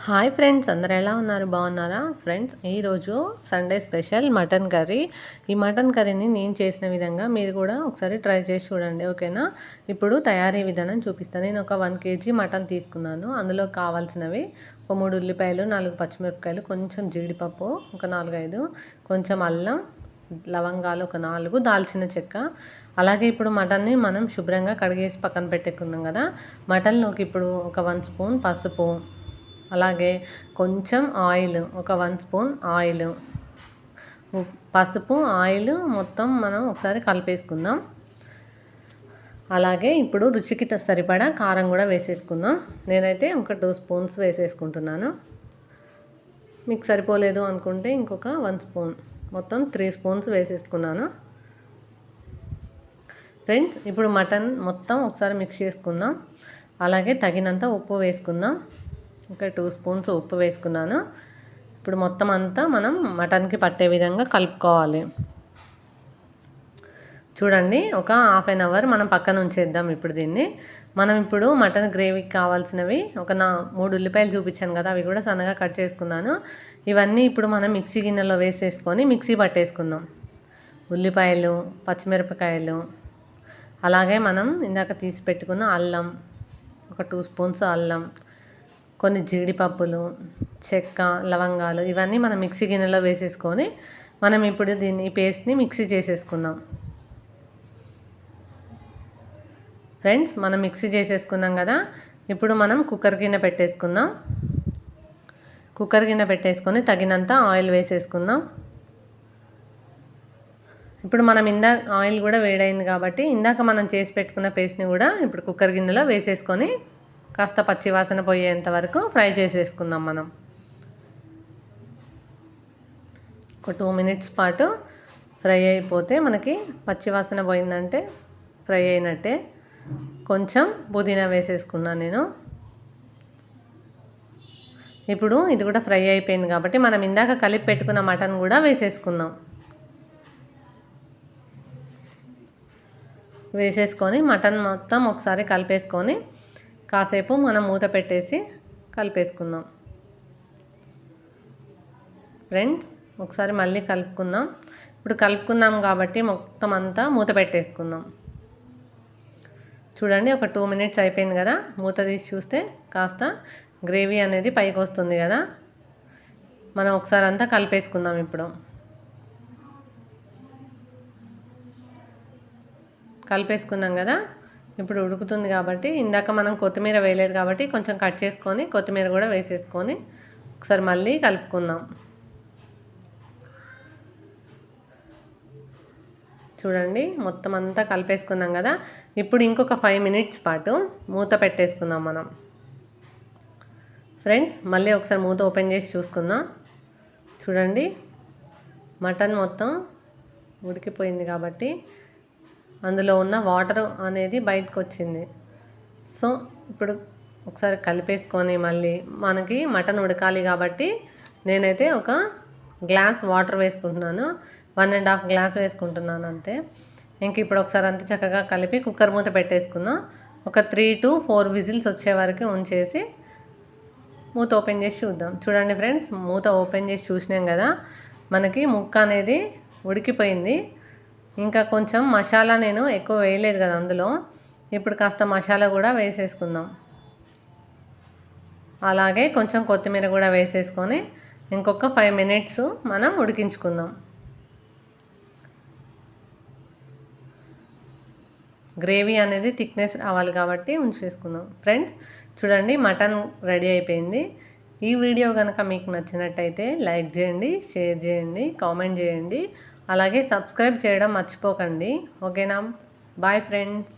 Hi friends, అందరు ఎలా ఉన్నారు? బాగున్నారా ఫ్రెండ్స్? ఈరోజు సండే స్పెషల్ మటన్ కర్రీ. ఈ మటన్ కర్రీని నేను చేసిన విధంగా మీరు కూడా ఒకసారి ట్రై చేసి చూడండి, ఓకేనా? ఇప్పుడు తయారీ విధానం చూపిస్తాను. నేను ఒక 1 kg మటన్ తీసుకున్నాను. అందులో కావాల్సినవి ఒక 3 ఉల్లిపాయలు, 4 పచ్చిమిరపకాయలు, కొంచెం జీడిపప్పు ఒక 4-5, కొంచెం అల్లం, లవంగాలు ఒక 4, దాల్చిన చెక్క. అలాగే ఇప్పుడు మటన్ని మనం శుభ్రంగా కడిగేసి పక్కన పెట్టుకున్నాం కదా. మటన్లోకి ఇప్పుడు ఒక 1 స్పూన్ పసుపు, అలాగే కొంచెం ఆయిల్, ఒక 1 స్పూన్ ఆయిల్, పసుపు, ఆయిల్ మొత్తం మనం ఒకసారి కలిపేసుకుందాం. అలాగే ఇప్పుడు రుచికి సరిపడా కారం కూడా వేసేసుకుందాం. నేనైతే ఒక 2 స్పూన్స్ వేసేసుకుంటున్నాను. మీకు సరిపోలేదు అనుకుంటే ఇంకొక 1 స్పూన్, మొత్తం 3 స్పూన్స్ వేసేసుకున్నాను. ఫ్రెండ్స్, ఇప్పుడు మటన్ మొత్తం ఒకసారి మిక్స్ చేసుకుందాం. అలాగే తగినంత ఉప్పు వేసుకుందాం. ఒక 2 స్పూన్స్ ఉప్పు వేసుకున్నాను. ఇప్పుడు మొత్తం అంతా మనం మటన్కి పట్టే విధంగా కలుపుకోవాలి. చూడండి, ఒక 1/2 అవర్ మనం పక్కన ఉంచేద్దాం. ఇప్పుడు దీన్ని మనం ఇప్పుడు మటన్ గ్రేవీకి కావాల్సినవి ఒక 3 ఉల్లిపాయలు చూపించాను కదా, అవి కూడా సన్నగా కట్ చేసుకున్నాను. ఇవన్నీ ఇప్పుడు మనం మిక్సీ గిన్నెలో వేసేసుకొని మిక్సీ పట్టేసుకుందాం. ఉల్లిపాయలు, పచ్చిమిరపకాయలు, అలాగే మనం ఇందాక తీసి పెట్టుకున్న అల్లం, ఒక 2 స్పూన్స్ అల్లం, కొన్ని జీడిపప్పులు, చెక్క, లవంగాలు, ఇవన్నీ మనం మిక్సీ గిన్నెలో వేసేసుకొని మనం ఇప్పుడు దీన్ని పేస్ట్ని మిక్సీ చేసేసుకుందాం. ఫ్రెండ్స్, మనం మిక్సీ చేసేసుకున్నాం కదా. ఇప్పుడు మనం కుక్కర్ గిన్నె పెట్టేసుకుందాం. కుక్కర్ గిన్నె పెట్టేసుకొని తగినంత ఆయిల్ వేసేసుకుందాం. ఇప్పుడు మనం ఆయిల్ కూడా వేడైంది కాబట్టి ఇందాక మనం చేసి పెట్టుకున్న పేస్ట్ని కూడా ఇప్పుడు కుక్కర్ గిన్నెలో వేసేసుకొని కాస్త పచ్చివాసన పోయేంత వరకు ఫ్రై చేసేసుకుందాం. మనం ఒక 2 మినిట్స్ పాటు ఫ్రై అయిపోతే మనకి పచ్చివాసన పోయిందంటే ఫ్రై అయినట్టే. కొంచెం పుదీనా వేసేసుకున్నాను నేను. ఇప్పుడు ఇది కూడా ఫ్రై అయిపోయింది కాబట్టి మనం ఇందాక కలిపి పెట్టుకున్న మటన్ కూడా వేసేసుకుందాం. వేసేసుకొని మటన్ మొత్తం ఒకసారి కలిపేసుకొని కాసేపు మనం మూత పెట్టేసి కలిపేసుకుందాం. ఫ్రెండ్స్, ఒకసారి మళ్ళీ కలుపుకుందాం. ఇప్పుడు కలుపుకున్నాం కాబట్టి మొత్తం అంతా మూత పెట్టేసుకుందాం. చూడండి, ఒక 2 మినిట్స్ అయిపోయింది కదా. మూత తీసి చూస్తే కాస్త గ్రేవీ అనేది పైకి వస్తుంది కదా. మనం ఒకసారి అంతా కలిపేసుకుందాం. ఇప్పుడు కలిపేసుకున్నాం కదా. ఇప్పుడు ఉడుకుతుంది కాబట్టి ఇందాక మనం కొత్తిమీర వేయలేదు కాబట్టి కొంచెం కట్ చేసుకొని కొత్తిమీర కూడా వేసేసుకొని ఒకసారి మళ్ళీ కలుపుకుందాం. చూడండి, మొత్తం అంతా కలిపేసుకున్నాం కదా. ఇప్పుడు ఇంకొక 5 మినిట్స్ పాటు మూత పెట్టేసుకుందాం మనం. ఫ్రెండ్స్, మళ్ళీ ఒకసారి మూత ఓపెన్ చేసి చూసుకుందాం. చూడండి, మటన్ మొత్తం ఉడికిపోయింది కాబట్టి అందులో ఉన్న వాటర్ అనేది బయటకు వచ్చింది. సో ఇప్పుడు ఒకసారి కలిపేసుకొని మళ్ళీ మనకి మటన్ ఉడకాలి కాబట్టి నేనైతే ఒక గ్లాస్ వాటర్ వేసుకుంటున్నాను. 1.5 గ్లాస్ వేసుకుంటున్నాను అంతే. ఇంక ఇప్పుడు ఒకసారి అంత చక్కగా కలిపి కుక్కర్ మూత పెట్టేసుకుందాం. ఒక 3 to 4 విజిల్స్ వచ్చే వరకు ఉంచేసి మూత ఓపెన్ చేసి చూద్దాం. చూడండి ఫ్రెండ్స్, మూత ఓపెన్ చేసి చూసినాం కదా, మనకి ముక్క అనేది ఉడికిపోయింది. ఇంకా కొంచెం మసాలా నేను ఎక్కువ వేయలేదు కదా అందులో. ఇప్పుడు కాస్త మసాలా కూడా వేసేసుకుందాం. అలాగే కొంచెం కొత్తిమీర కూడా వేసేసుకొని ఇంకొక 5 మినిట్స్ మనం ఉడికించుకుందాం. గ్రేవీ అనేది థిక్నెస్ రావాలి కాబట్టి ఉంచేసుకుందాం. ఫ్రెండ్స్, చూడండి, మటన్ రెడీ అయిపోయింది. ఈ వీడియో కనుక మీకు నచ్చినట్టయితే లైక్ చేయండి, షేర్ చేయండి, కామెంట్ చేయండి, అలాగే సబ్స్క్రైబ్ చేయడం మర్చిపోకండి, ఓకేనా? Bye friends.